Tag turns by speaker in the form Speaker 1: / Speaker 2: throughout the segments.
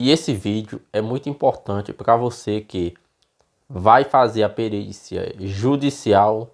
Speaker 1: E esse vídeo é muito importante para você que vai fazer a perícia judicial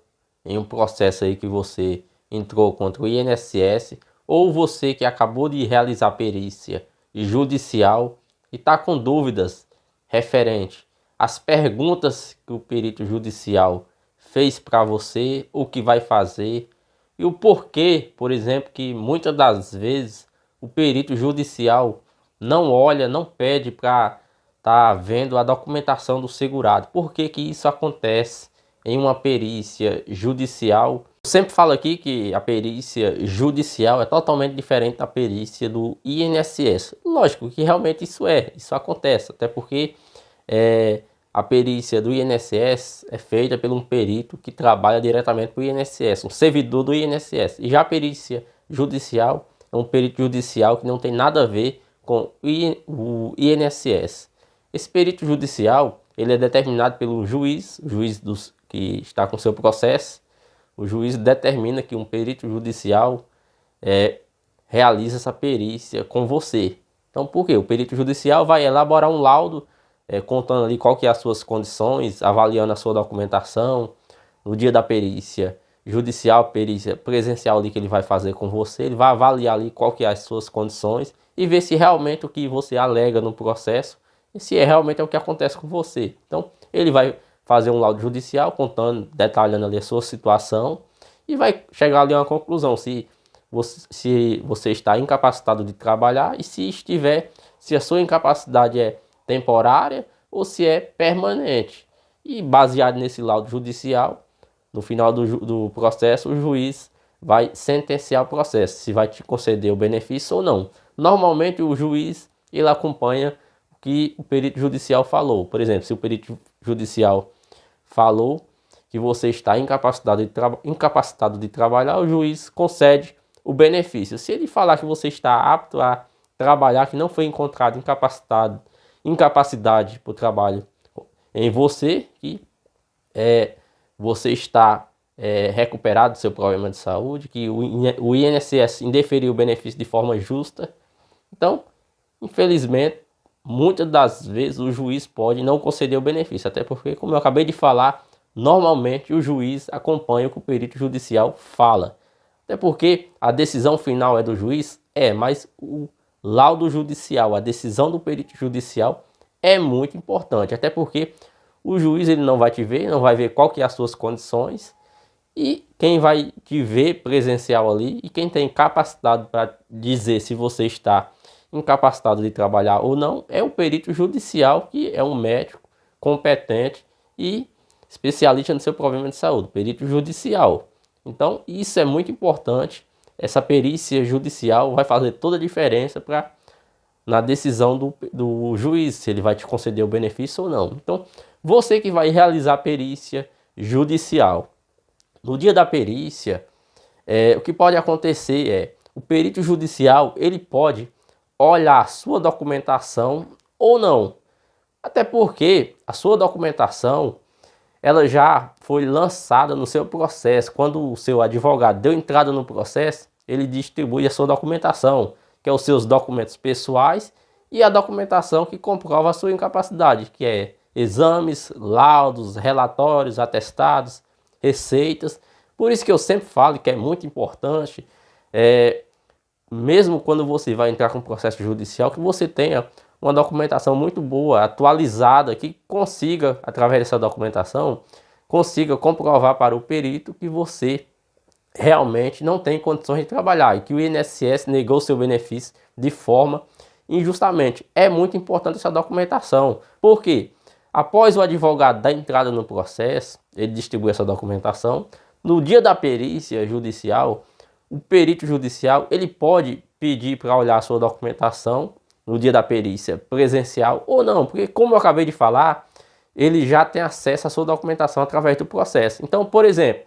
Speaker 1: em um processo aí que você entrou contra o INSS, ou você que acabou de realizar a perícia judicial e está com dúvidas referente às perguntas que o perito judicial fez para você, o que vai fazer e o porquê, por exemplo, que muitas das vezes o perito judicial não olha, não pede para estar vendo a documentação do segurado. Por que que isso acontece em uma perícia judicial? Eu sempre falo aqui que a perícia judicial é totalmente diferente da perícia do INSS. Lógico que realmente isso acontece, até porque a perícia do INSS é feita por um perito que trabalha diretamente para o INSS, um servidor do INSS. E já a perícia judicial é um perito judicial que não tem nada a ver com o INSS. Esse perito judicial ele é determinado pelo juiz, que está com seu processo. O juiz determina que um perito judicial realiza essa perícia com você. Então, por quê? O perito judicial vai elaborar um laudo contando ali qual que é as suas condições, avaliando a sua documentação. No dia da perícia judicial, perícia presencial ali que ele vai fazer com você, ele vai avaliar ali qual que é as suas condições e ver se realmente o que você alega no processo, e se realmente é o que acontece com você. Então, ele vai fazer um laudo judicial contando, detalhando ali a sua situação e vai chegar ali a uma conclusão se você está incapacitado de trabalhar e se a sua incapacidade é temporária ou se é permanente. E baseado nesse laudo judicial, no final do processo, o juiz vai sentenciar o processo, se vai te conceder o benefício ou não. Normalmente o juiz ele acompanha o que o perito judicial falou. Por exemplo, se o perito judicial falou que você está incapacitado de trabalhar, o juiz concede o benefício. Se ele falar que você está apto a trabalhar, que não foi encontrado incapacidade por trabalho em você, que você está recuperado do seu problema de saúde, que o INSS indeferiu o benefício de forma justa. Então, infelizmente, muitas das vezes o juiz pode não conceder o benefício, até porque, como eu acabei de falar, normalmente o juiz acompanha o que o perito judicial fala. Até porque a decisão final é do juiz, mas o laudo judicial, a decisão do perito judicial é muito importante, até porque o juiz ele não vai te ver, não vai ver qual que é as suas condições, e quem vai te ver presencial ali e quem tem capacidade para dizer se você está incapacitado de trabalhar ou não é o perito judicial, que é um médico competente e especialista no seu problema de saúde, perito judicial. Então isso é muito importante. Essa perícia judicial vai fazer toda a diferença na decisão do juiz, se ele vai te conceder o benefício ou não. Então, você que vai realizar a perícia judicial, no dia da perícia, o que pode acontecer o perito judicial ele pode olhar a sua documentação ou não. Até porque a sua documentação ela já foi lançada no seu processo. Quando o seu advogado deu entrada no processo, ele distribui a sua documentação, que é os seus documentos pessoais e a documentação que comprova a sua incapacidade, que é exames, laudos, relatórios, atestados, receitas. Por isso que eu sempre falo que é muito importante, mesmo quando você vai entrar com um processo judicial, que você tenha uma documentação muito boa, atualizada, que consiga, através dessa documentação, consiga comprovar para o perito que você realmente não tem condições de trabalhar e que o INSS negou seu benefício de forma injustamente. É muito importante essa documentação, porque após o advogado dar entrada no processo, ele distribui essa documentação. No dia da perícia judicial, o perito judicial ele pode pedir para olhar a sua documentação no dia da perícia presencial ou não, porque como eu acabei de falar, ele já tem acesso à sua documentação através do processo. Então, por exemplo,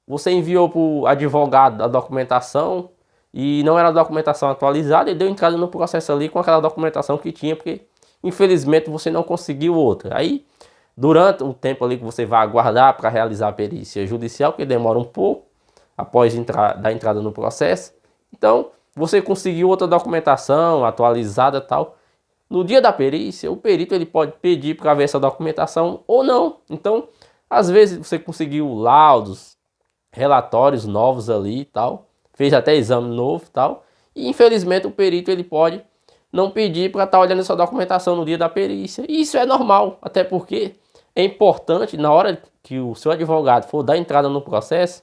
Speaker 1: você enviou para o advogado a documentação e não era a documentação atualizada e deu entrada no processo ali com aquela documentação que tinha, porque infelizmente você não conseguiu outra. Aí, durante o tempo ali que você vai aguardar para realizar a perícia judicial, que demora um pouco após da entrada no processo, então você conseguiu outra documentação atualizada e tal, no dia da perícia, o perito ele pode pedir para ver essa documentação ou não. Então, às vezes você conseguiu laudos, relatórios novos ali e tal, fez até exame novo e tal, e infelizmente o perito ele pode não pedir para estar olhando essa documentação no dia da perícia. E isso é normal, até porque é importante, na hora que o seu advogado for dar entrada no processo,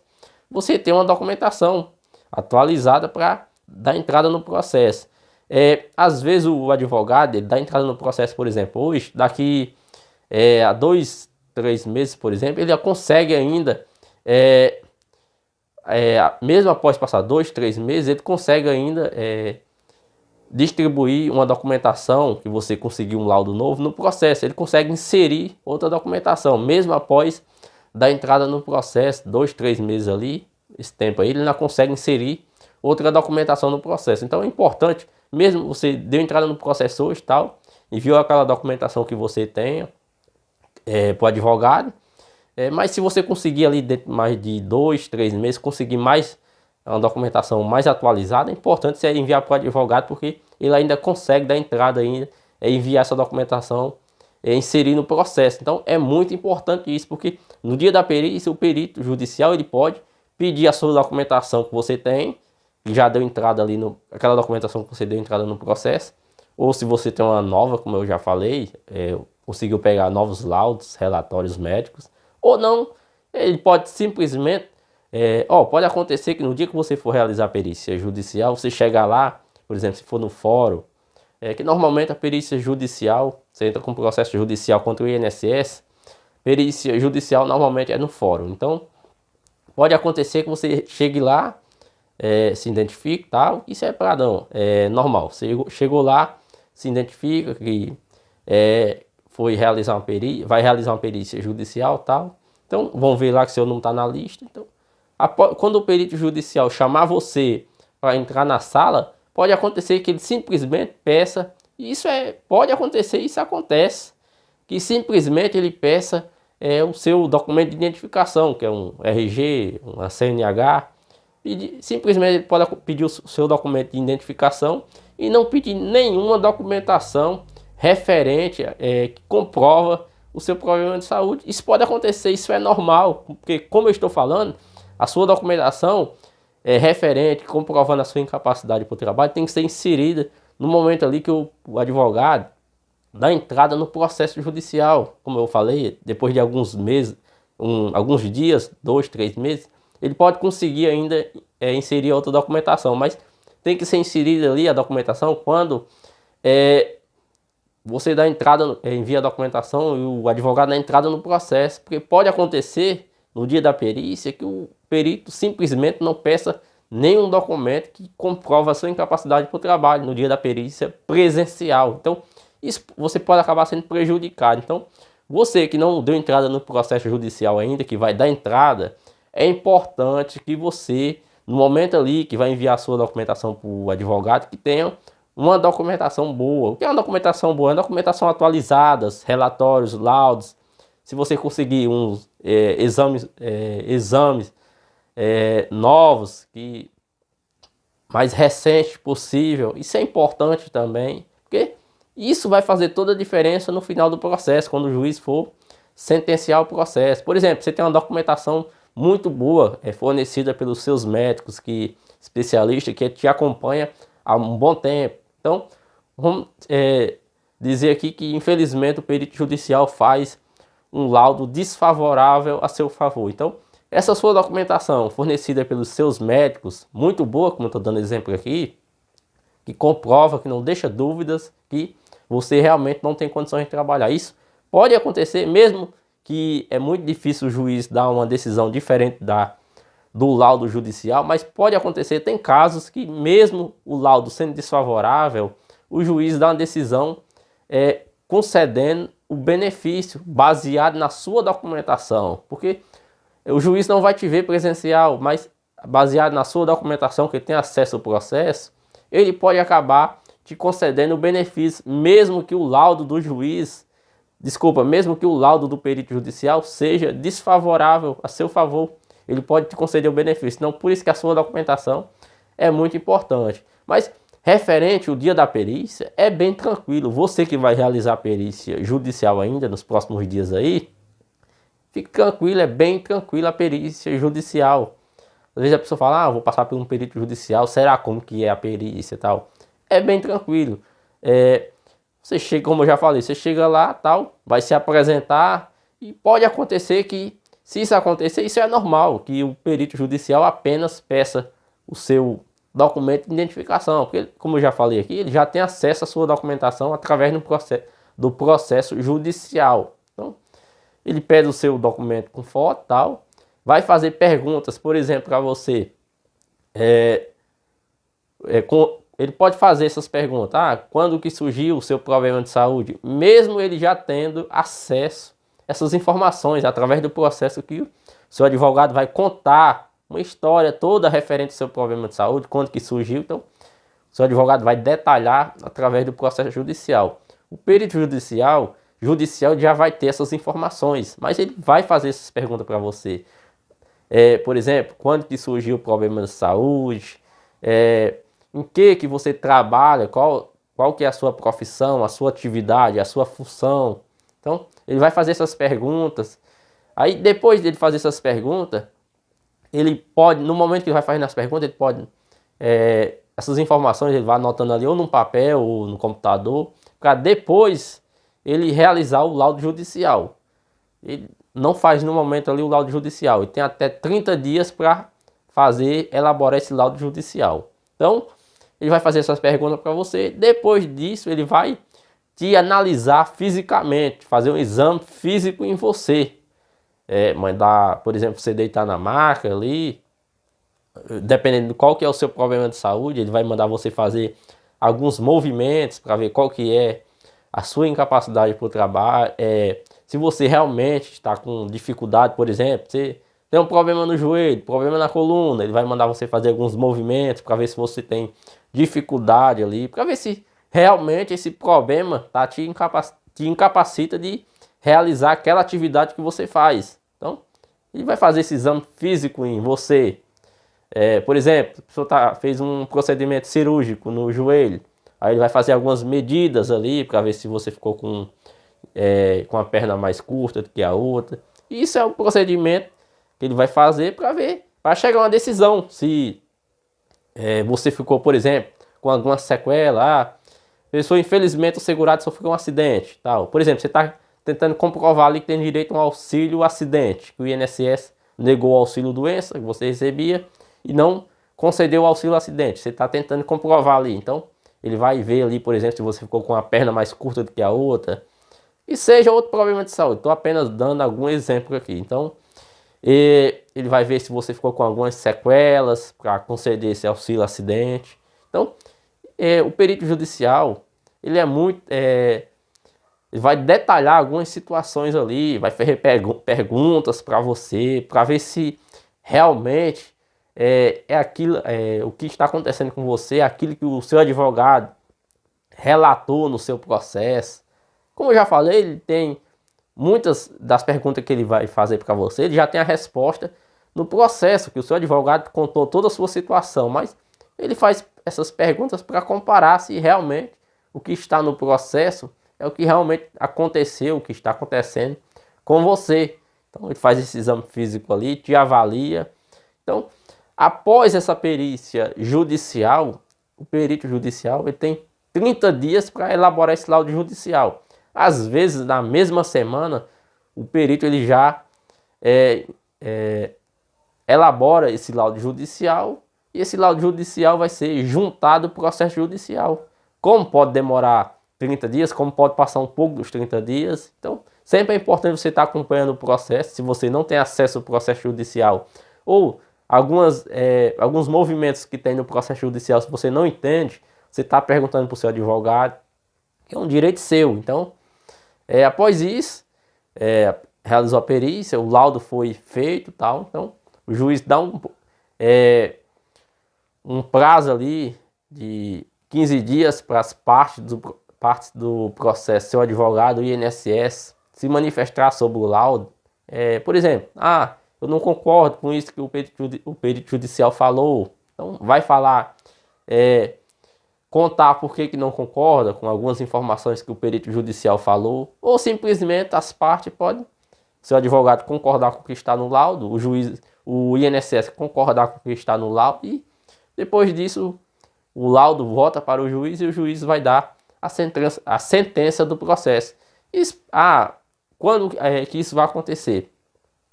Speaker 1: você ter uma documentação atualizada para dar entrada no processo. Às vezes o advogado ele dá entrada no processo, por exemplo, hoje, daqui a 2, 3 meses, por exemplo, ele consegue ainda, mesmo após passar 2, 3 meses, ele consegue ainda distribuir uma documentação que você conseguiu um laudo novo no processo. Ele consegue inserir outra documentação, mesmo após dar entrada no processo, 2, 3 meses ali, esse tempo aí, ele ainda consegue inserir outra documentação no processo. Então é importante, mesmo você deu entrada no processo hoje e tal, enviou aquela documentação que você tenha para o advogado, mas se você conseguir ali dentro de mais de 2, 3 meses, conseguir mais uma documentação mais atualizada, é importante você enviar para o advogado, porque ele ainda consegue dar entrada ainda, enviar essa documentação, inserir no processo. Então é muito importante isso, porque no dia da perícia, o perito judicial ele pode pedir a sua documentação que você tem, que já deu entrada ali aquela documentação que você deu entrada no processo, ou se você tem uma nova, como eu já falei, conseguiu pegar novos laudos, relatórios médicos, ou não, ele pode simplesmente, pode acontecer que no dia que você for realizar a perícia judicial, você chegar lá, por exemplo, se for no fórum, que normalmente a perícia judicial, você entra com um processo judicial contra o INSS, perícia judicial normalmente é no fórum. Então, pode acontecer que você chegue lá, se identifique e tal, isso é padrão, normal. Você chegou lá, se identifica que vai realizar uma perícia judicial e tal. Então, vão ver lá que seu nome está na lista. Então, quando o perito judicial chamar você para entrar na sala, pode acontecer que ele simplesmente peça, e pode acontecer, isso acontece, que simplesmente ele peça o seu documento de identificação, que é um RG, uma CNH, e simplesmente ele pode pedir o seu documento de identificação e não pedir nenhuma documentação referente que comprova o seu problema de saúde. Isso pode acontecer, isso é normal, porque como eu estou falando, a sua documentação referente, comprovando a sua incapacidade para o trabalho, tem que ser inserida no momento ali que o advogado dá entrada no processo judicial. Como eu falei, depois de alguns meses, alguns dias, 2, 3 meses, ele pode conseguir ainda inserir outra documentação, mas tem que ser inserida ali a documentação quando você dá entrada, envia a documentação e o advogado dá entrada no processo, porque pode acontecer no dia da perícia que o perito simplesmente não peça nenhum documento que comprova a sua incapacidade para o trabalho no dia da perícia presencial. Então, isso você pode acabar sendo prejudicado. Então, você que não deu entrada no processo judicial ainda, que vai dar entrada, é importante que você, no momento ali que vai enviar a sua documentação para o advogado, que tenha uma documentação boa. O que é uma documentação boa? É uma documentação atualizada, relatórios, laudos. Se você conseguir uns exames novos, mais recentes possível, isso é importante também, porque isso vai fazer toda a diferença no final do processo, quando o juiz for sentenciar o processo. Por exemplo, você tem uma documentação muito boa, fornecida pelos seus médicos, especialistas, que te acompanha há um bom tempo. Então, vamos dizer aqui que infelizmente o perito judicial faz um laudo desfavorável a seu favor. Então, essa sua documentação fornecida pelos seus médicos, muito boa, como eu estou dando exemplo aqui, que comprova, que não deixa dúvidas, que você realmente não tem condições de trabalhar. Isso pode acontecer, mesmo que é muito difícil o juiz dar uma decisão diferente do laudo judicial, mas pode acontecer, tem casos que mesmo o laudo sendo desfavorável, o juiz dá uma decisão concedendo o benefício baseado na sua documentação, porque o juiz não vai te ver presencial, mas baseado na sua documentação, que ele tem acesso ao processo, ele pode acabar te concedendo o benefício, mesmo que o laudo do juiz, mesmo que o laudo do perito judicial seja desfavorável a seu favor, ele pode te conceder o benefício. Então, por isso que a sua documentação é muito importante. Mas Referente ao dia da perícia, é bem tranquilo. Você que vai realizar a perícia judicial ainda nos próximos dias aí, fique tranquilo, é bem tranquilo a perícia judicial. Às vezes a pessoa fala, vou passar por um perito judicial, será como que é a perícia e tal? É bem tranquilo. Você chega, como eu já falei, você chega lá, tal, vai se apresentar e pode acontecer que, se isso acontecer, isso é normal, que o perito judicial apenas peça o seu documento de identificação, porque, como eu já falei aqui, ele já tem acesso à sua documentação através do processo judicial. Então, ele pede o seu documento com foto, tal, vai fazer perguntas, por exemplo, para você. Ele pode fazer essas perguntas. Quando que surgiu o seu problema de saúde? Mesmo ele já tendo acesso a essas informações através do processo que o seu advogado vai contar uma história toda referente ao seu problema de saúde, quando que surgiu. Então, o seu advogado vai detalhar através do processo judicial. O perito judicial já vai ter essas informações, mas ele vai fazer essas perguntas para você. Por exemplo, quando que surgiu o problema de saúde? Em que você trabalha? Qual que é a sua profissão, a sua atividade, a sua função? Então, ele vai fazer essas perguntas. Aí, depois dele fazer essas perguntas, ele pode, no momento que ele vai fazendo as perguntas, ele pode, essas informações ele vai anotando ali ou num papel ou no computador, para depois ele realizar o laudo judicial. Ele não faz no momento ali o laudo judicial, ele tem até 30 dias para elaborar esse laudo judicial. Então, ele vai fazer essas perguntas para você, depois disso ele vai te analisar fisicamente, fazer um exame físico em você. Mandar, por exemplo, você deitar na maca ali, dependendo de qual que é o seu problema de saúde, ele vai mandar você fazer alguns movimentos para ver qual que é a sua incapacidade para o trabalho. Se você realmente está com dificuldade, por exemplo, você tem um problema no joelho, problema na coluna, ele vai mandar você fazer alguns movimentos para ver se você tem dificuldade ali, para ver se realmente esse problema te incapacita de realizar aquela atividade que você faz. Então, ele vai fazer esse exame físico em você. Por exemplo, a pessoa fez um procedimento cirúrgico no joelho, aí ele vai fazer algumas medidas ali para ver se você ficou com a perna mais curta do que a outra. E isso é um procedimento que ele vai fazer para ver, para chegar a uma decisão. Se você ficou, por exemplo, com alguma sequela, pessoa, infelizmente, o segurado sofreu um acidente, tal. Por exemplo, você está tentando comprovar ali que tem direito a um auxílio acidente, que o INSS negou o auxílio doença que você recebia e não concedeu o auxílio acidente. Você está tentando comprovar ali. Então, ele vai ver ali, por exemplo, se você ficou com a perna mais curta do que a outra. E seja outro problema de saúde. Estou apenas dando algum exemplo aqui. Então, ele vai ver se você ficou com algumas sequelas para conceder esse auxílio acidente. Então, o perito judicial, ele é muito... ele vai detalhar algumas situações ali, vai fazer perguntas para você, para ver se realmente aquilo, o que está acontecendo com você, aquilo que o seu advogado relatou no seu processo. Como eu já falei, ele tem muitas das perguntas que ele vai fazer para você, ele já tem a resposta no processo, que o seu advogado contou toda a sua situação, mas ele faz essas perguntas para comparar se realmente o que está no processo é o que realmente aconteceu, o que está acontecendo com você. Então ele faz esse exame físico ali, te avalia. Então, após essa perícia judicial, o perito judicial ele tem 30 dias para elaborar esse laudo judicial. Às vezes, na mesma semana, o perito ele já elabora esse laudo judicial e esse laudo judicial vai ser juntado ao processo judicial. Como pode demorar 30 dias, como pode passar um pouco dos 30 dias. Então, sempre é importante você estar acompanhando o processo. Se você não tem acesso ao processo judicial ou alguns movimentos que tem no processo judicial, se você não entende, você está perguntando para o seu advogado, que é um direito seu. Então, após isso, realizou a perícia, o laudo foi feito, tal. Então, o juiz dá um prazo ali de 15 dias para as partes do processo, seu advogado, o INSS, se manifestar sobre o laudo. Por exemplo, eu não concordo com isso que o perito judicial falou. Então, vai falar contar por que não concorda com algumas informações que o perito judicial falou, ou simplesmente as partes podem, seu advogado concordar com o que está no laudo, o juiz, o INSS concordar com o que está no laudo, e depois disso o laudo volta para o juiz e o juiz vai dar a sentença do processo. Quando é que isso vai acontecer?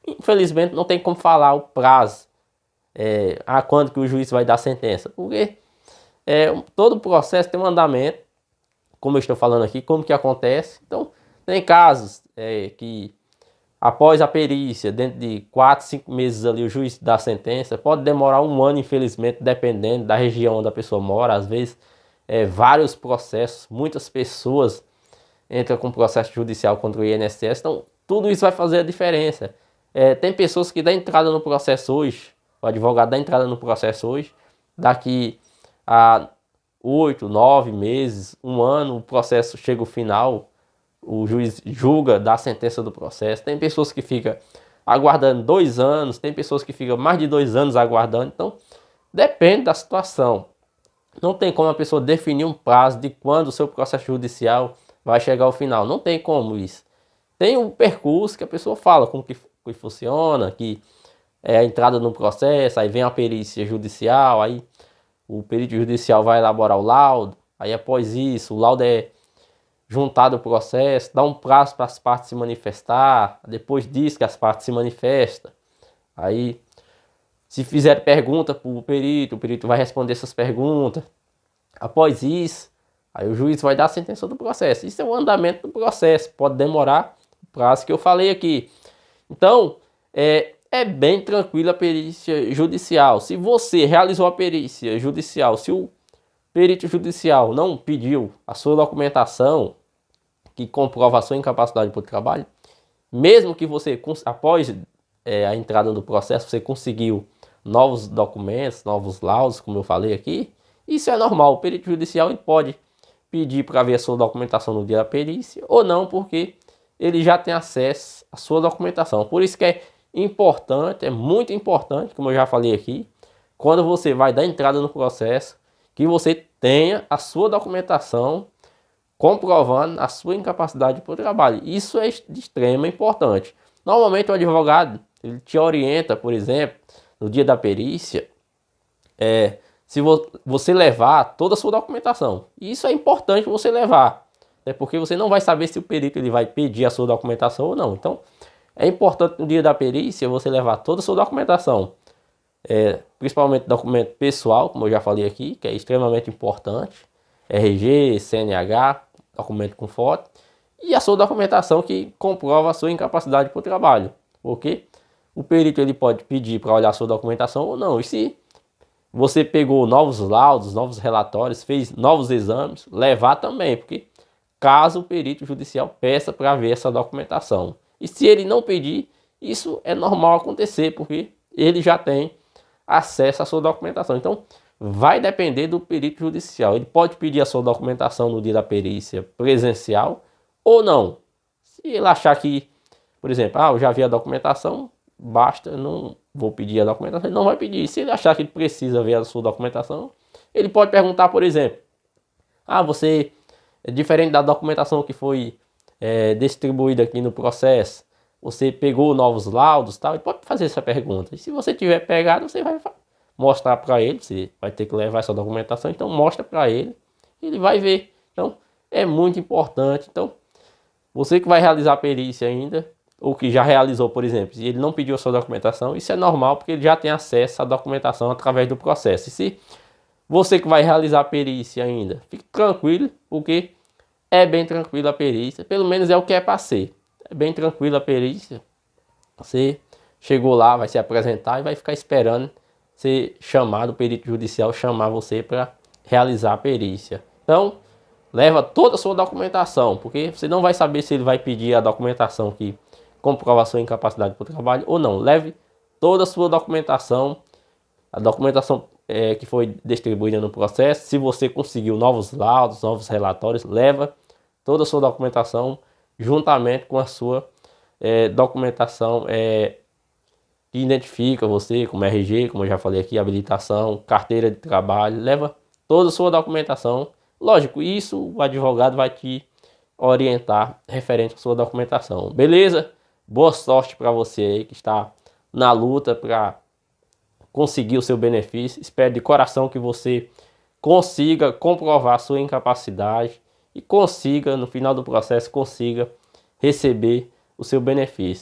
Speaker 1: Infelizmente não tem como falar o prazo, quando que o juiz vai dar a sentença, porque todo o processo tem um andamento, como eu estou falando aqui, como que acontece. Então tem casos que após a perícia, dentro de 4, 5 meses ali o juiz dá a sentença, pode demorar um ano, infelizmente, dependendo da região onde a pessoa mora. Às vezes vários processos, muitas pessoas entram com processo judicial contra o INSS, então tudo isso vai fazer a diferença. Tem pessoas que dão entrada no processo hoje, o advogado dá entrada no processo hoje, daqui a 8, 9 meses, um ano, o processo chega ao final, o juiz julga, dá a sentença do processo. Tem pessoas que ficam aguardando 2 anos, tem pessoas que ficam mais de 2 anos aguardando, então depende da situação. Não tem como a pessoa definir um prazo de quando o seu processo judicial vai chegar ao final, não tem como isso. Tem um percurso que a pessoa fala como que funciona, que é a entrada no processo, aí vem a perícia judicial, aí o perito judicial vai elaborar o laudo, aí após isso o laudo é juntado ao processo, dá um prazo para as partes se manifestar, depois diz que as partes se manifestam, aí se fizer pergunta para o perito vai responder essas perguntas, após isso, aí o juiz vai dar a sentença do processo. Isso é o andamento do processo, pode demorar o prazo que eu falei aqui. Então, é bem tranquilo a perícia judicial. Se você realizou a perícia judicial, se o perito judicial não pediu a sua documentação que comprova a sua incapacidade por trabalho, mesmo que você, após a entrada do processo, você conseguiu novos documentos, novos laudos, como eu falei aqui, isso é normal. O perito judicial ele pode pedir para ver a sua documentação no dia da perícia ou não, porque ele já tem acesso à sua documentação. Por isso que é importante, é muito importante, como eu já falei aqui, quando você vai dar entrada no processo, que você tenha a sua documentação comprovando a sua incapacidade por trabalho. Isso é de extrema importância. Normalmente o advogado ele te orienta, por exemplo, no dia da perícia, se você levar toda a sua documentação. Isso é importante você levar, porque você não vai saber se o perito ele vai pedir a sua documentação ou não. Então, é importante no dia da perícia você levar toda a sua documentação, principalmente documento pessoal, como eu já falei aqui, que é extremamente importante, RG, CNH, documento com foto, e a sua documentação que comprova a sua incapacidade por trabalho, porque o perito ele pode pedir para olhar a sua documentação ou não. E se você pegou novos laudos, novos relatórios, fez novos exames, levar também, porque caso o perito judicial peça para ver essa documentação. E se ele não pedir, isso é normal acontecer, porque ele já tem acesso à sua documentação. Então, vai depender do perito judicial. Ele pode pedir a sua documentação no dia da perícia presencial ou não. Se ele achar que, por exemplo, eu já vi a documentação, basta, não vou pedir a documentação, ele não vai pedir. Se ele achar que ele precisa ver a sua documentação, ele pode perguntar, por exemplo, você é diferente da documentação que foi distribuída aqui no processo, você pegou novos laudos, tal, ele pode fazer essa pergunta. E se você tiver pegado, você vai mostrar para ele, você vai ter que levar essa documentação, então mostra para ele, ele vai ver. Então, é muito importante. Então, você que vai realizar a perícia ainda, ou que já realizou, por exemplo, se ele não pediu a sua documentação, isso é normal, porque ele já tem acesso à documentação através do processo. E se você que vai realizar a perícia ainda, fique tranquilo, porque é bem tranquilo a perícia, pelo menos é o que é para ser. É bem tranquilo a perícia. Você chegou lá, vai se apresentar e vai ficar esperando ser chamado, o perito judicial chamar você para realizar a perícia. Então, leva toda a sua documentação, porque você não vai saber se ele vai pedir a documentação que comprova a sua incapacidade por trabalho ou não. Leve toda a sua documentação, a documentação que foi distribuída no processo. Se você conseguiu novos laudos, novos relatórios, leva toda a sua documentação juntamente com a sua documentação que identifica você como RG, como eu já falei aqui, habilitação, carteira de trabalho. Leva toda a sua documentação. Lógico, isso o advogado vai te orientar referente à sua documentação. Beleza? Boa sorte para você aí que está na luta para conseguir o seu benefício. Espero de coração que você consiga comprovar a sua incapacidade e consiga, no final do processo, consiga receber o seu benefício.